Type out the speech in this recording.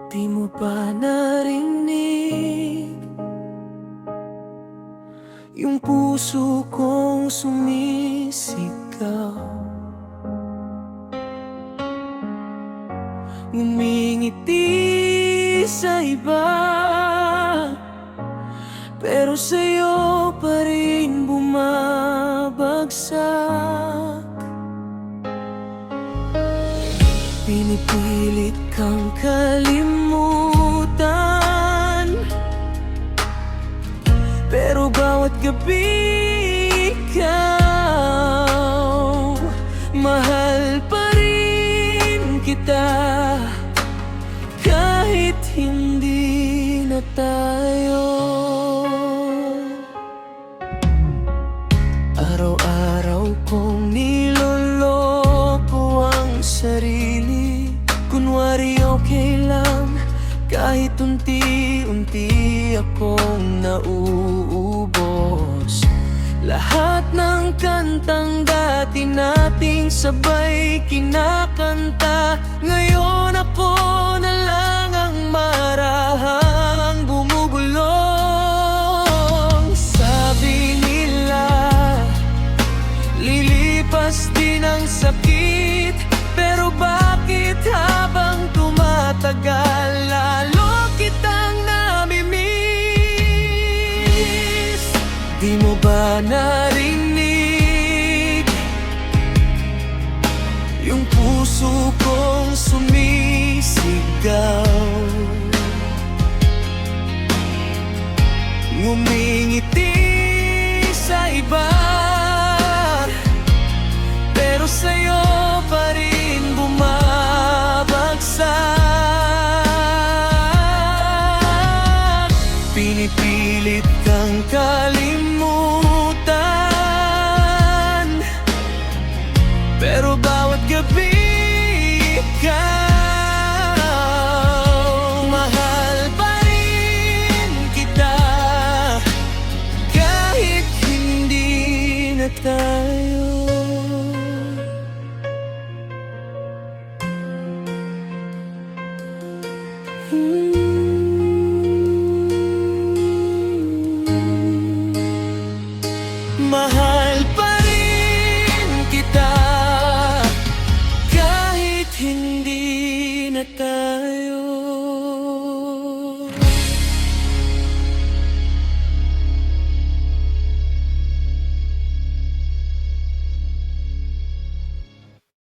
Di mo ba narinig yung puso kong sumisigaw? Ngumingiti sa iba, pero sa'yo pa rin bumabagsak. Pinipilit kang kalimutan, pero bawat gabi ikaw, mahal pa rin kita, kahit hindi na tayo. Araw-araw kong niloloko ang sarili, kunwari okay lang, kahit unti-unti akong nauubos. Lahat ng kantang dati nating sabay kinakanta, ngayon ako na lang ang marahang bumubulong. Sabi nila, lilipas din ang sakit, pero bakit habang tumatagal, lalo kitang namimiss? Di mo ba narinig yung puso kong sumisigaw? Ngumingiti sa iba, pero sa'yo pa rin bumabagsak. Pinipilit kang kalimutan, pero bawat gabi ikaw, mahal pa rin kita, kahit hindi na tayo. Mahal pa rin kita, kahit hindi na tayo.